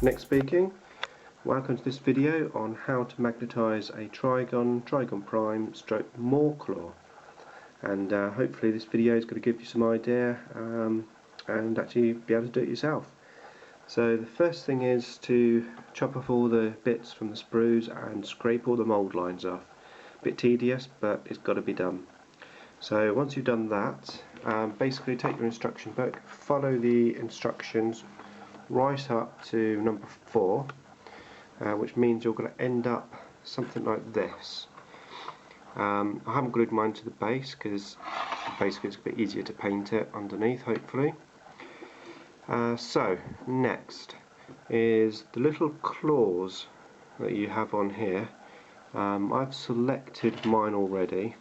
Nick speaking. Welcome to this video on how to magnetise a Trygon Prime stroke Mawloc, and hopefully this video is going to give you some idea and actually be able to do it yourself. So the first thing is to chop off all the bits from the sprues and scrape all the mould lines off. A bit tedious, but it's got to be done. So once you've done that, basically take your instruction book, follow the instructions right up to number 4, which means you're going to end up something like this. I haven't glued mine to the base because basically it's a bit easier to paint it underneath, hopefully. So next is the little claws that you have on here. I've selected mine already,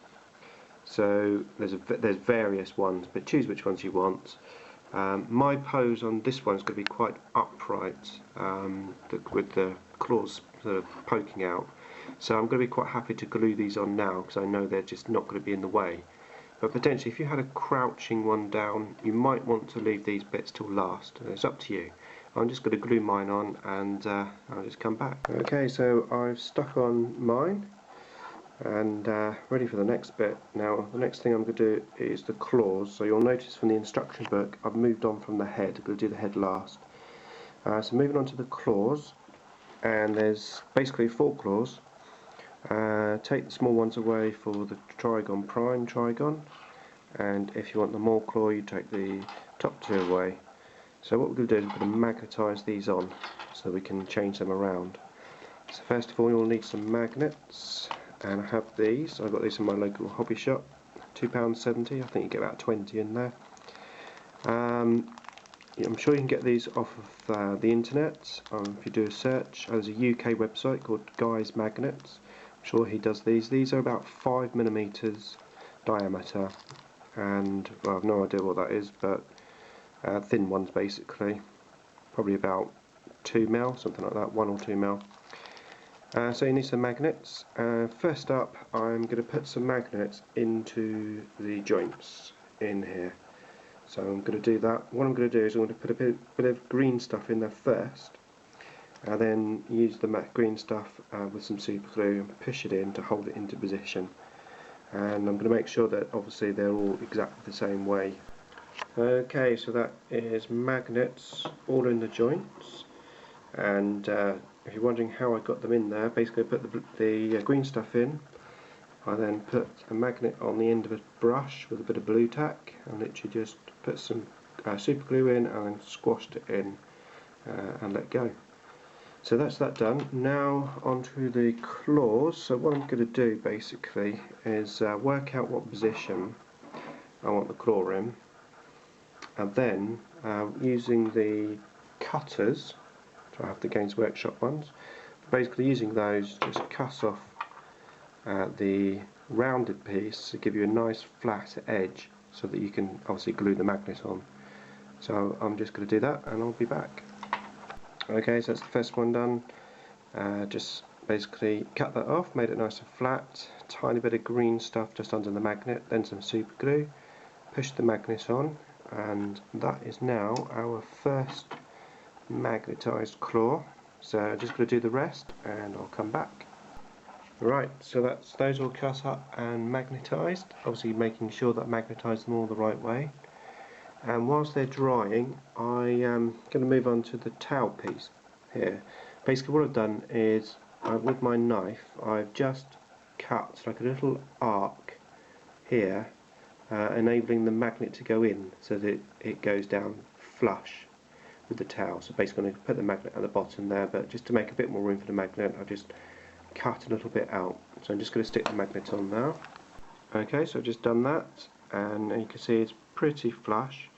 so there's various ones, but choose which ones you want. My pose on this one is going to be quite upright, with the claws sort of poking out, so I'm going to be quite happy to glue these on now because I know they're just not going to be in the way. But potentially if you had a crouching one down, you might want to leave these bits till last. It's up to you. I'm just going to glue mine on and I'll just come back. Okay, so I've stuck on mine and ready for the next bit. Now the next thing I'm going to do is the claws. So you'll notice from the instruction book I've moved on from the head. I'm going to do the head last. So moving on to the claws, and there's basically 4 claws. Take the small ones away for the Trygon Prime Trygon, and if you want the Mawloc you take the top 2 away. So what we're going to do is we're going to magnetise these on so we can change them around. So first of all you'll need some magnets, and I have these. I've got these in my local hobby shop, £2.70, I think you get about 20 in there. I'm sure you can get these off of the internet if you do a search. There's a UK website called Guy's Magnets. I'm sure he does these. These are about 5mm diameter, and well, I've no idea what that is, but thin ones basically, probably about 2mm, something like that, 1 or 2mm. So you need some magnets. First up, I'm going to put some magnets into the joints in here. So I'm going to do that. What I'm going to do is I'm going to put a bit of green stuff in there first, and then use the green stuff with some super glue and push it in to hold it into position. And I'm going to make sure that obviously they're all exactly the same way. Okay, so that is magnets all in the joints, and if you're wondering how I got them in there, basically I put the green stuff in. I then put a magnet on the end of a brush with a bit of blue tack and literally just put some super glue in and then squashed it in and let go. So that's that done. Now onto the claws. So what I'm going to do basically is work out what position I want the claw in, and then using the cutters, so I have the Games Workshop ones, basically using those, just cut off the rounded piece to give you a nice flat edge so that you can obviously glue the magnet on. So I'm just going to do that and I'll be back. Okay, so that's the first one done. Just basically cut that off, made it nice and flat, tiny bit of green stuff just under the magnet, then some super glue, push the magnet on, and that is now our first magnetised claw. So I'm just going to do the rest and I'll come back. Right, so that's those all cut up and magnetised, obviously making sure that I magnetise them all the right way. And whilst they're drying, I am going to move on to the tail piece here. Basically what I've done is, with my knife, I've just cut like a little arc here, enabling the magnet to go in so that it goes down flush with the tail. So basically I'm going to put the magnet at the bottom there, but just to make a bit more room for the magnet, I've just cut a little bit out. So I'm just going to stick the magnet on now. Okay, so I've just done that, and you can see it's pretty flush.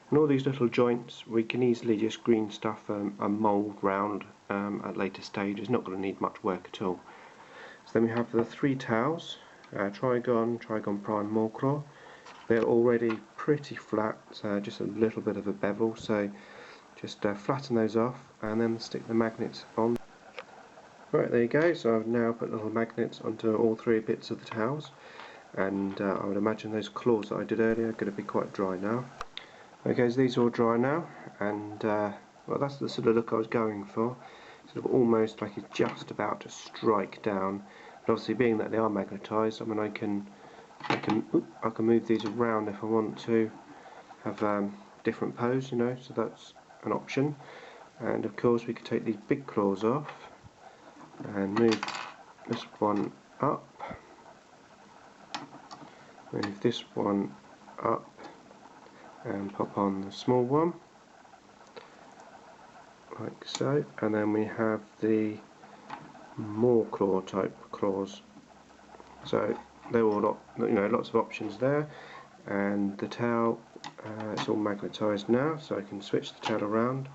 And all these little joints we can easily just green stuff a mould round at later stage. It's not going to need much work at all. So then we have the 3 tails, Trygon Prime Mawloc. They're already pretty flat, just a little bit of a bevel, so just flatten those off and then stick the magnets on. Right, there you go. So I've now put little magnets onto all 3 bits of the tails, and I would imagine those claws that I did earlier are going to be quite dry now. Okay, so these are all dry now, and Well, that's the sort of look I was going for. Sort of almost like it's just about to strike down. But obviously, being that they are magnetised, I mean, I can move these around if I want to have different pose, you know. So that's an option. And of course, we could take these big claws off and move this one up. Move this one up and pop on the small one, like so. And then we have the more claw type claws. So they're all lots of options there. And the tail, it's all magnetised now, so I can switch the tail around.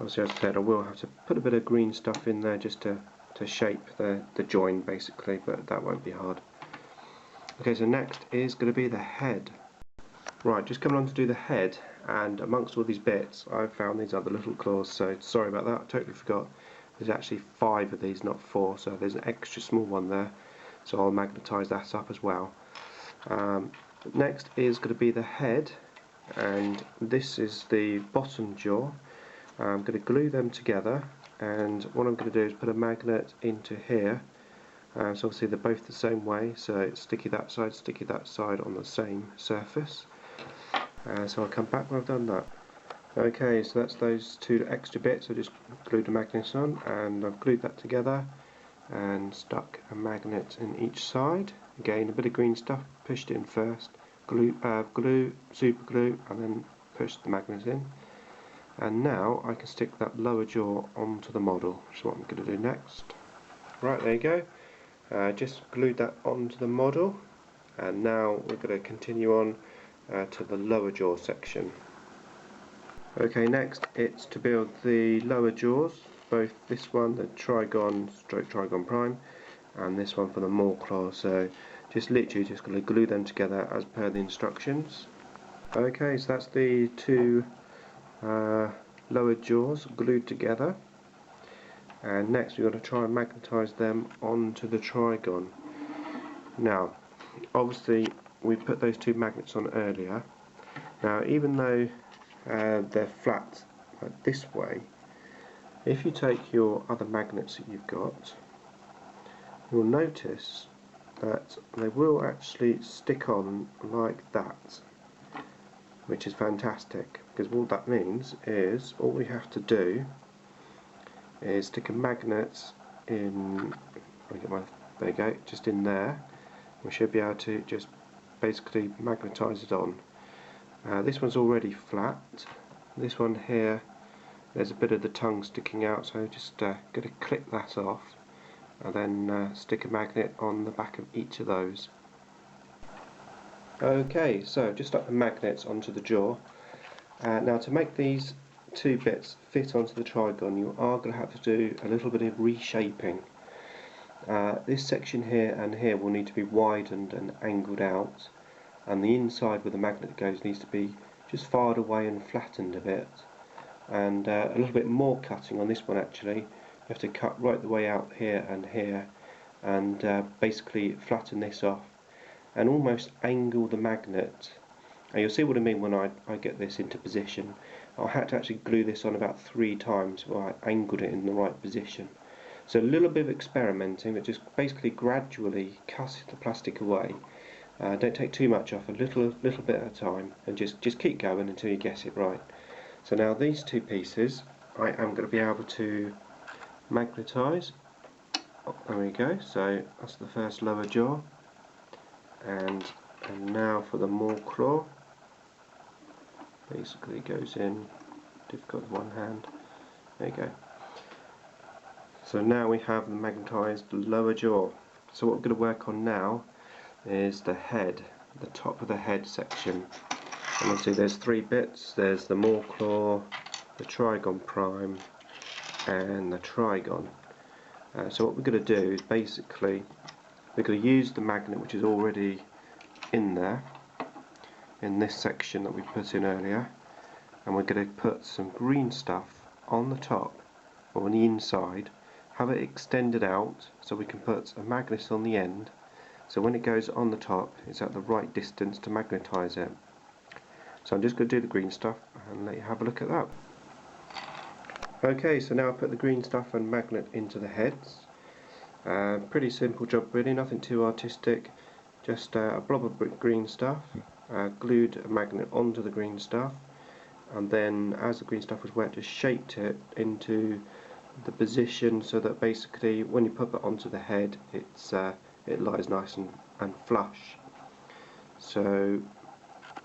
Obviously, as I said, I will have to put a bit of green stuff in there just to shape the join basically, but that won't be hard. Okay, so next is going to be the head. Right, just coming on to do the head, and amongst all these bits I've found these other little claws, so sorry about that, I totally forgot. There's actually 5 of these, not 4, so there's an extra small one there, so I'll magnetise that up as well. Next is going to be the head, and this is the bottom jaw. I'm going to glue them together, and what I'm going to do is put a magnet into here. So obviously they're both the same way, so it's sticky that side on the same surface. So I'll come back when I've done that. Okay, so that's those 2 extra bits. I just glued a magnet on, and I've glued that together and stuck a magnet in each side. Again, a bit of green stuff, pushed it in first, glue, super glue, and then push the magnet in. And now I can stick that lower jaw onto the model, which is what I'm going to do next. Right, there you go. Just glued that onto the model, and now we're going to continue on to the lower jaw section. Okay, next it's to build the lower jaws, both this one, the Trygon Prime, and this one for the Mawloc. So literally just going to glue them together as per the instructions. Okay, so that's the 2 lower jaws glued together. And next we've got to try and magnetise them onto the Trygon. Now, obviously we put those 2 magnets on earlier. Now, even though they're flat like this way, if you take your other magnets that you've got, you'll notice that they will actually stick on like that, which is fantastic, because what that means is all we have to do is stick a magnet in, there you go, just in there. We should be able to just basically magnetise it on. This one's already flat. This one here, there's a bit of the tongue sticking out, so just going to clip that off and then stick a magnet on the back of each of those. Okay, so just stuck the magnets onto the jaw. Now to make these 2 bits fit onto the Trygon, you are going to have to do a little bit of reshaping. This section here and here will need to be widened and angled out, and the inside where the magnet goes needs to be just fired away and flattened a bit, and a little bit more cutting on this one actually. You have to cut right the way out here, and basically flatten this off and almost angle the magnet. And you'll see what I mean when I get this into position. I had to actually glue this on about 3 times while I angled it in the right position. So a little bit of experimenting, but just basically gradually cut the plastic away. Don't take too much off, a little bit at a time, and just keep going until you get it right. So now these 2 pieces I am going to be able to magnetise. Oh, there we go, so that's the first lower jaw, and now for the Mawloc. Basically goes in, difficult with one hand, there you go. So now we have the magnetised lower jaw. So what we're going to work on now is the head, the top of the head section. And obviously there's 3 bits, there's the Mawloc, the Trygon Prime and the Trygon. So what we're going to do is basically we're going to use the magnet which is already in there, in this section that we put in earlier, and we're going to put some green stuff on the top or on the inside, have it extended out so we can put a magnet on the end, so when it goes on the top it's at the right distance to magnetise it. So I'm just going to do the green stuff and let you have a look at that. Okay, so now I put the green stuff and magnet into the heads. Pretty simple job really, nothing too artistic. Just a blob of green stuff, glued a magnet onto the green stuff, and then as the green stuff was wet, just shaped it into the position so that basically when you put it onto the head, it lies nice and flush. So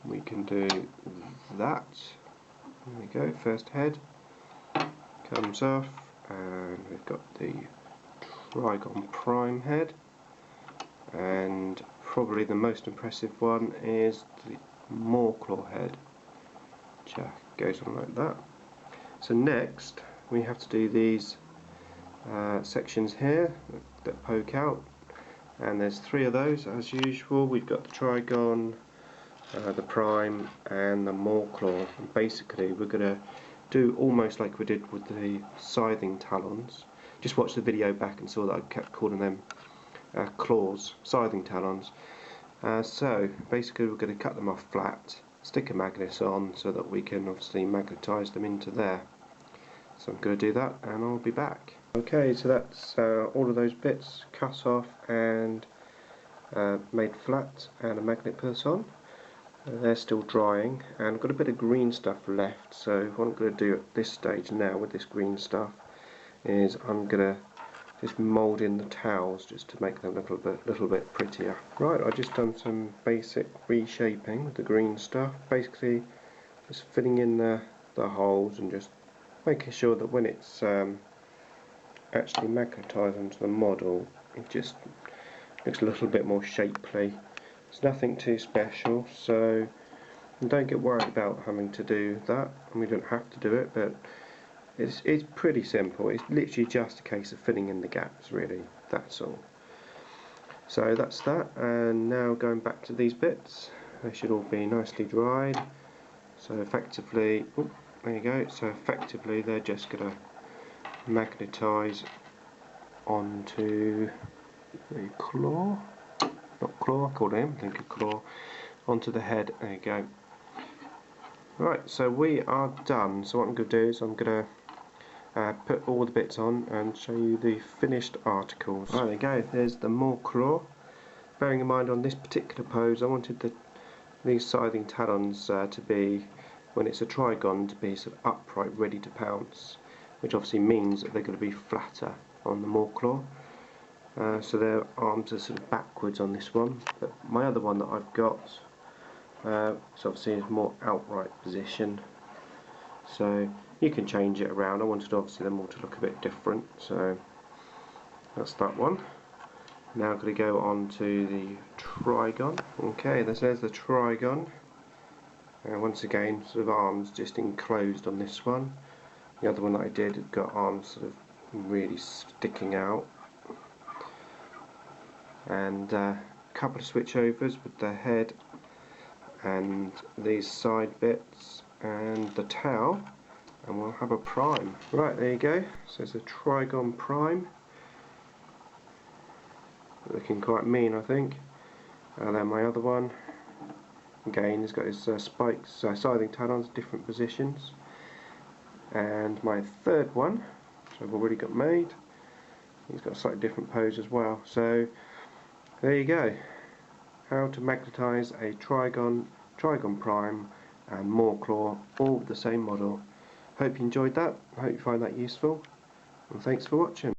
we can do that. There we go, first head comes off, and we've got the Trygon Prime head, and probably the most impressive one is the Mawloc head, which goes on like that. So next we have to do these sections here that poke out, and there's 3 of those as usual. We've got the Trygon, the Prime and the Mawloc, and basically we're going to do almost like we did with the scything talons. Just watch the video back and saw that I kept calling them claws, scything talons. So basically we're going to cut them off flat, stick a magnet on so that we can obviously magnetise them into there. So I'm going to do that and I'll be back. Okay, so that's all of those bits cut off and made flat, and a magnet put on. They're still drying, and I've got a bit of green stuff left, so what I'm going to do at this stage now with this green stuff is I'm going to just mould in the towels just to make them a little bit prettier. Right, I've just done some basic reshaping with the green stuff, basically just filling in the holes and just making sure that when it's actually magnetised onto the model, it just looks a little bit more shapely. It's nothing too special, so don't get worried about having to do that, and we don't have to do it, but it's pretty simple. It's literally just a case of filling in the gaps, really, that's all. So that's that, and now going back to these bits, they should all be nicely dried. So effectively, oh, there you go, so effectively they're just going to magnetise onto the claw. Not claw, I called him, I think a claw, onto the head. There you go. Right, so we are done. So what I'm going to do is I'm going to put all the bits on and show you the finished articles. Right, there you go, there's the Mawloc. Bearing in mind on this particular pose I wanted these scything talons to be, when it's a Trygon, to be sort of upright, ready to pounce, which obviously means that they're going to be flatter on the Mawloc. So their arms are sort of backwards on this one, but my other one that I've got is obviously a more outright position, so you can change it around. I wanted obviously them all to look a bit different, so that's that one. Now I'm going to go on to the Trygon. Okay, there's the Trygon, and once again sort of arms just enclosed on this one. The other one that I did had got arms sort of really sticking out, and a couple of switchovers with the head and these side bits and the tail, and we'll have a Prime. Right, there you go, so it's a Trygon Prime, looking quite mean I think. And then my other one, again he's got his spikes, scything talons, different positions. And my third one, which I've already got made, he's got a slightly different pose as well. So there you go, how to magnetise a Trygon Prime and Mawloc, all with the same model. Hope you enjoyed that, I hope you find that useful, and thanks for watching.